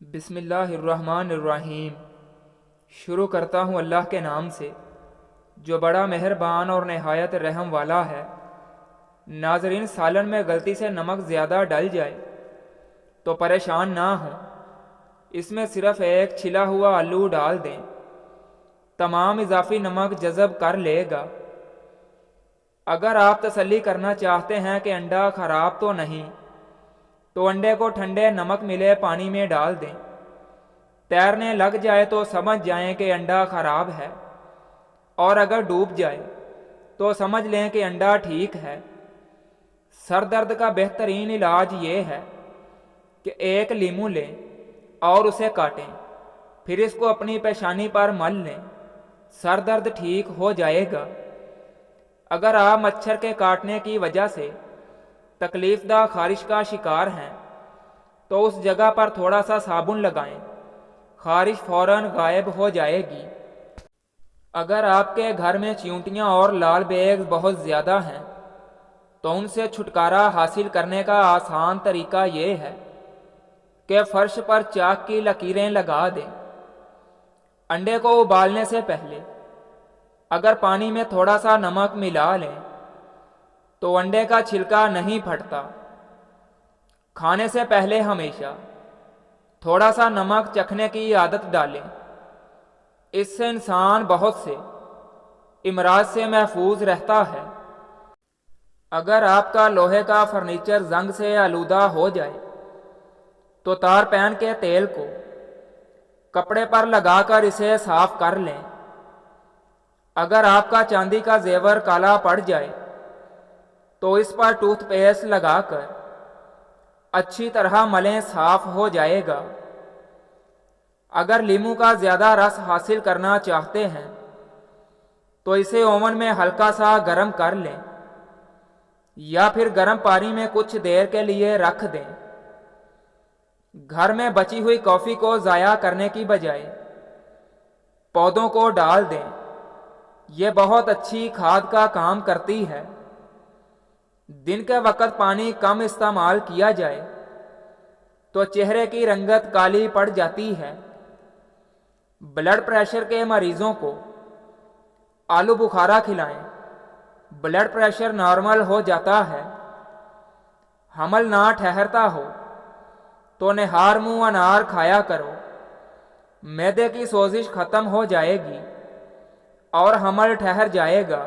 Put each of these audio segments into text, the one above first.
بسم اللہ الرحمن الرحیم۔ شروع کرتا ہوں اللہ کے نام سے جو بڑا مہربان اور نہایت رحم والا ہے۔ ناظرین، سالن میں غلطی سے نمک زیادہ ڈل جائے تو پریشان نہ ہوں، اس میں صرف ایک چھلا ہوا آلو ڈال دیں، تمام اضافی نمک جذب کر لے گا۔ اگر آپ تسلی کرنا چاہتے ہیں کہ انڈا خراب تو نہیں، تو انڈے کو ٹھنڈے نمک ملے پانی میں ڈال دیں، تیرنے لگ جائے تو سمجھ جائیں کہ انڈا خراب ہے، اور اگر ڈوب جائے تو سمجھ لیں کہ انڈا ٹھیک ہے۔ سر درد کا بہترین علاج یہ ہے کہ ایک لیموں لیں اور اسے کاٹیں، پھر اس کو اپنی پیشانی پر مل لیں، سر درد ٹھیک ہو جائے گا۔ اگر آپ مچھر کے کاٹنے کی وجہ سے تکلیف دہ خارش کا شکار ہیں تو اس جگہ پر تھوڑا سا صابن لگائیں، خارش فوراً غائب ہو جائے گی۔ اگر آپ کے گھر میں چیونٹیاں اور لال بیگ بہت زیادہ ہیں تو ان سے چھٹکارا حاصل کرنے کا آسان طریقہ یہ ہے کہ فرش پر چاک کی لکیریں لگا دیں۔ انڈے کو ابالنے سے پہلے اگر پانی میں تھوڑا سا نمک ملا لیں تو انڈے کا چھلکا نہیں پھٹتا۔ کھانے سے پہلے ہمیشہ تھوڑا سا نمک چکھنے کی عادت ڈالیں، اس سے انسان بہت سے امراض سے محفوظ رہتا ہے۔ اگر آپ کا لوہے کا فرنیچر زنگ سے آلودہ ہو جائے تو تار پین کے تیل کو کپڑے پر لگا کر اسے صاف کر لیں۔ اگر آپ کا چاندی کا زیور کالا پڑ جائے تو اس پر ٹوتھ پیسٹ لگا کر اچھی طرح ملیں، صاف ہو جائے گا۔ اگر لیموں کا زیادہ رس حاصل کرنا چاہتے ہیں تو اسے اوون میں ہلکا سا گرم کر لیں یا پھر گرم پانی میں کچھ دیر کے لیے رکھ دیں۔ گھر میں بچی ہوئی کافی کو ضائع کرنے کی بجائے پودوں کو ڈال دیں، یہ بہت اچھی کھاد کا کام کرتی ہے۔ دن کے وقت پانی کم استعمال کیا جائے تو چہرے کی رنگت کالی پڑ جاتی ہے۔ بلڈ پریشر کے مریضوں کو آلو بخارا کھلائیں، بلڈ پریشر نارمل ہو جاتا ہے۔ حمل نہ ٹھہرتا ہو تو نہار منہ انار کھایا کرو، معدے کی سوزش ختم ہو جائے گی اور حمل ٹھہر جائے گا۔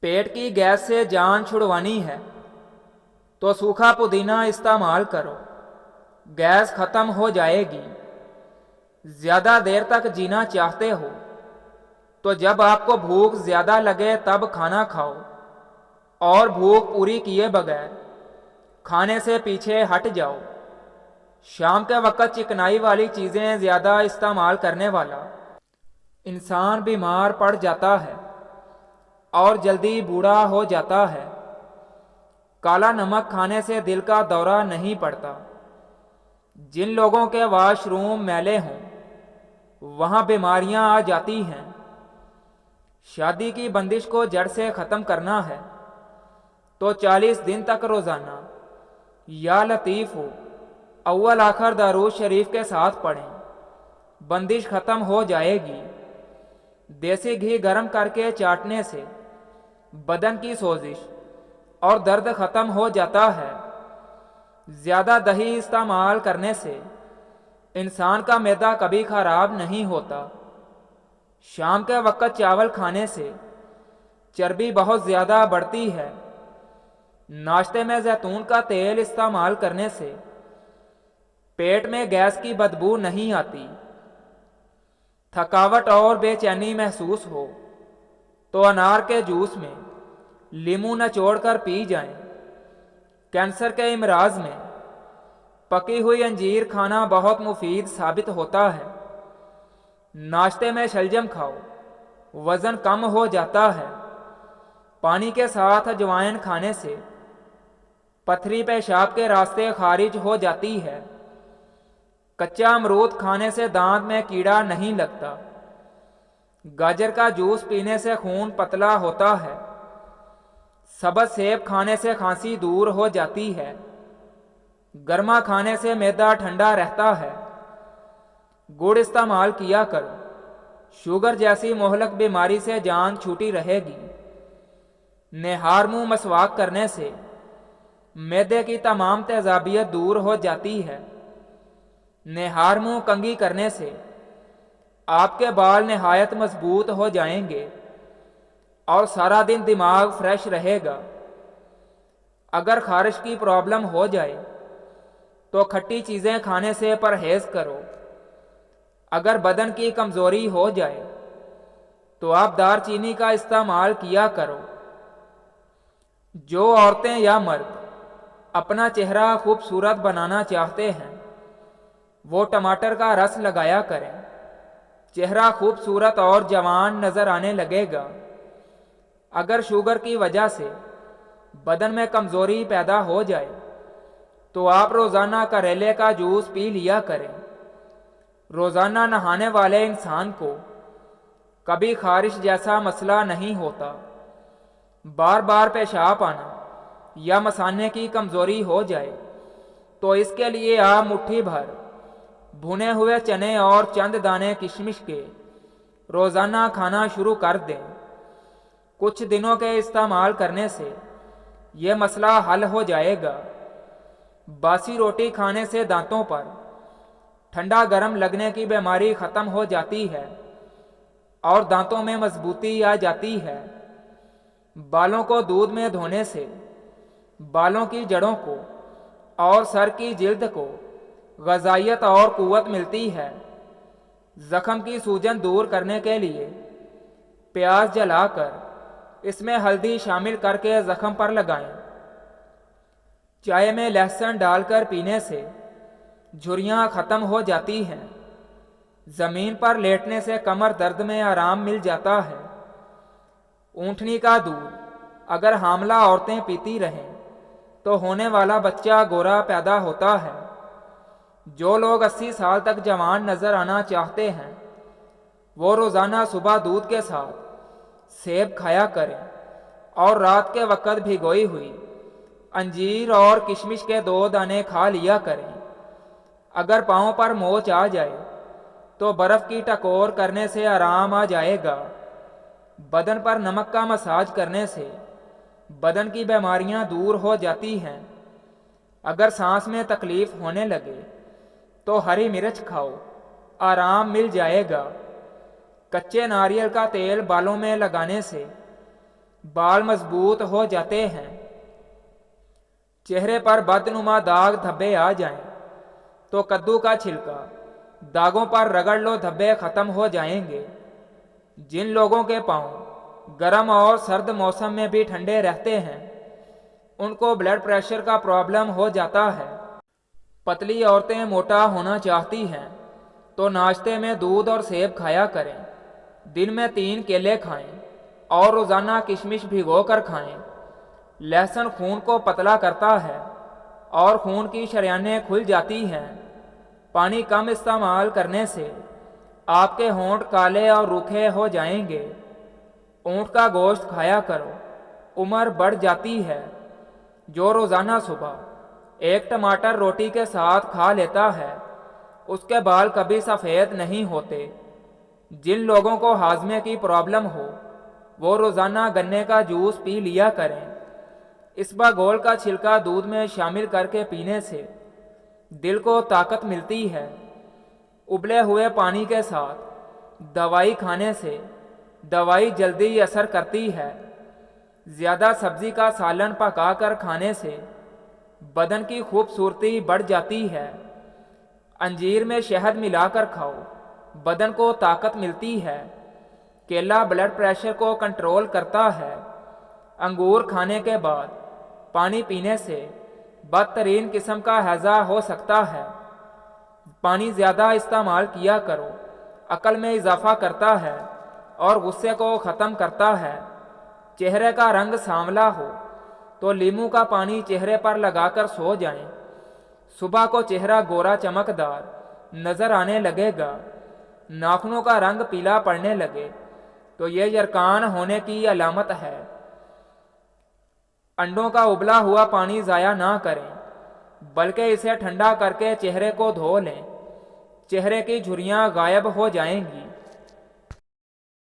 پیٹ کی گیس سے جان چھڑوانی ہے تو سوکھا پودینہ استعمال کرو، گیس ختم ہو جائے گی۔ زیادہ دیر تک جینا چاہتے ہو تو جب آپ کو بھوک زیادہ لگے تب کھانا کھاؤ، اور بھوک پوری کیے بغیر کھانے سے پیچھے ہٹ جاؤ۔ شام کے وقت چکنائی والی چیزیں زیادہ استعمال کرنے والا انسان بیمار پڑ جاتا ہے اور جلدی بوڑھا ہو جاتا ہے۔ کالا نمک کھانے سے دل کا دورہ نہیں پڑتا۔ جن لوگوں کے واش روم میلے ہوں وہاں بیماریاں آ جاتی ہیں۔ شادی کی بندش کو جڑ سے ختم کرنا ہے تو 40 دن تک روزانہ یا لطیف ہو اول آخر درود شریف کے ساتھ پڑھیں، بندش ختم ہو جائے گی۔ دیسی گھی گرم کر کے چاٹنے سے بدن کی سوزش اور درد ختم ہو جاتا ہے۔ زیادہ دہی استعمال کرنے سے انسان کا معدہ کبھی خراب نہیں ہوتا۔ شام کے وقت چاول کھانے سے چربی بہت زیادہ بڑھتی ہے۔ ناشتے میں زیتون کا تیل استعمال کرنے سے پیٹ میں گیس کی بدبو نہیں آتی۔ تھکاوٹ اور بے چینی محسوس ہو تو انار کے جوس میں لیموں نچوڑ کر پی جائیں۔ کینسر کے امراض میں پکی ہوئی انجیر کھانا بہت مفید ثابت ہوتا ہے۔ ناشتے میں شلجم کھاؤ، وزن کم ہو جاتا ہے۔ پانی کے ساتھ اجوائن کھانے سے پتھری پیشاب کے راستے خارج ہو جاتی ہے۔ کچا امرود کھانے سے دانت میں کیڑا نہیں لگتا۔ گاجر کا جوس پینے سے خون پتلا ہوتا ہے۔ سبز سیب کھانے سے کھانسی دور ہو جاتی ہے۔ گرما کھانے سے معدہ ٹھنڈا رہتا ہے۔ گڑ استعمال کیا کرو، شوگر جیسی مہلک بیماری سے جان چھوٹی رہے گی۔ نہار منہ مسواک کرنے سے معدے کی تمام تیزابیت دور ہو جاتی ہے۔ نہار منہ کنگھی کرنے سے آپ کے بال نہایت مضبوط ہو جائیں گے اور سارا دن دماغ فریش رہے گا۔ اگر خارش کی پرابلم ہو جائے تو کھٹی چیزیں کھانے سے پرہیز کرو۔ اگر بدن کی کمزوری ہو جائے تو آپ دار چینی کا استعمال کیا کرو۔ جو عورتیں یا مرد اپنا چہرہ خوبصورت بنانا چاہتے ہیں وہ ٹماٹر کا رس لگایا کریں، چہرہ خوبصورت اور جوان نظر آنے لگے گا۔ اگر شوگر کی وجہ سے بدن میں کمزوری پیدا ہو جائے تو آپ روزانہ کریلے کا جوس پی لیا کریں۔ روزانہ نہانے والے انسان کو کبھی خارش جیسا مسئلہ نہیں ہوتا۔ بار بار پیشاب آنا یا مثانے کی کمزوری ہو جائے تو اس کے لیے آپ مٹھی بھر بھنے ہوئے چنے اور چند دانے کشمش کے روزانہ کھانا شروع کر دیں۔ کچھ دنوں کے استعمال کرنے سے یہ مسئلہ حل ہو جائے گا۔ باسی روٹی کھانے سے دانتوں پر ٹھنڈا گرم لگنے کی بیماری ختم ہو جاتی ہے اور دانتوں میں مضبوطی آ جاتی ہے۔ بالوں کو دودھ میں دھونے سے بالوں کی جڑوں کو اور سر کی جلد کو غذائیت اور قوت ملتی ہے۔ زخم کی سوجن دور کرنے کے لیے پیاز جلا کر اس میں ہلدی شامل کر کے زخم پر لگائیں۔ چائے میں لہسن ڈال کر پینے سے جھریاں ختم ہو جاتی ہیں۔ زمین پر لیٹنے سے کمر درد میں آرام مل جاتا ہے۔ اونٹنی کا دودھ اگر حاملہ عورتیں پیتی رہیں تو ہونے والا بچہ گورا پیدا ہوتا ہے۔ جو لوگ 80 سال تک جوان نظر آنا چاہتے ہیں وہ روزانہ صبح دودھ کے ساتھ سیب کھایا کریں اور رات کے وقت بھگوئی ہوئی انجیر اور کشمش کے 2 دانے کھا لیا کریں۔ اگر پاؤں پر موچ آ جائے تو برف کی ٹکور کرنے سے آرام آ جائے گا۔ بدن پر نمک کا مساج کرنے سے بدن کی بیماریاں دور ہو جاتی ہیں۔ اگر سانس میں تکلیف ہونے لگے تو ہری مرچ کھاؤ، آرام مل جائے گا۔ کچے ناریل کا تیل بالوں میں لگانے سے بال مضبوط ہو جاتے ہیں۔ چہرے پر بدنما داغ دھبے آ جائیں تو کدو کا چھلکا داغوں پر رگڑ لو، دھبے ختم ہو جائیں گے۔ جن لوگوں کے پاؤں گرم اور سرد موسم میں بھی ٹھنڈے رہتے ہیں ان کو بلڈ پریشر کا پرابلم ہو جاتا ہے۔ پتلی عورتیں موٹا ہونا چاہتی ہیں تو ناشتے میں دودھ اور سیب کھایا کریں۔ دن میں 3 کیلے کھائیں اور روزانہ کشمش بھگو کر کھائیں۔ لہسن خون کو پتلا کرتا ہے اور خون کی شریانیں کھل جاتی ہیں۔ پانی کم استعمال کرنے سے آپ کے ہونٹ کالے اور روکھے ہو جائیں گے۔ اونٹ کا گوشت کھایا کرو، عمر بڑھ جاتی ہے۔ جو روزانہ صبح 1 ٹماٹر روٹی کے ساتھ کھا لیتا ہے اس کے بال کبھی سفید نہیں ہوتے۔ جن لوگوں کو ہاضمے کی پرابلم ہو وہ روزانہ گنے کا جوس پی لیا کریں۔ اسباگول کا چھلکا دودھ میں شامل کر کے پینے سے دل کو طاقت ملتی ہے۔ ابلے ہوئے پانی کے ساتھ دوائی کھانے سے دوائی جلدی اثر کرتی ہے۔ زیادہ سبزی کا سالن پکا کر کھانے سے بدن کی خوبصورتی بڑھ جاتی ہے۔ انجیر میں شہد ملا کر کھاؤ، بدن کو طاقت ملتی ہے۔ کیلا بلڈ پریشر کو کنٹرول کرتا ہے۔ انگور کھانے کے بعد پانی پینے سے بدترین قسم کا ہیضہ ہو سکتا ہے۔ پانی زیادہ استعمال کیا کرو، عقل میں اضافہ کرتا ہے اور غصے کو ختم کرتا ہے۔ چہرے کا رنگ سانولا ہو تو لیموں کا پانی چہرے پر لگا کر سو جائیں۔ صبح کو چہرہ گورا چمکدار نظر آنے لگے گا۔ ناخنوں کا رنگ پیلا پڑنے لگے تو یہ یرقان ہونے کی علامت ہے۔ انڈوں کا ابلا ہوا پانی ضائع نہ کریں۔ بلکہ اسے ٹھنڈا کر کے چہرے کو دھو لیں، چہرے کی جھریاں غائب ہو جائیں گی۔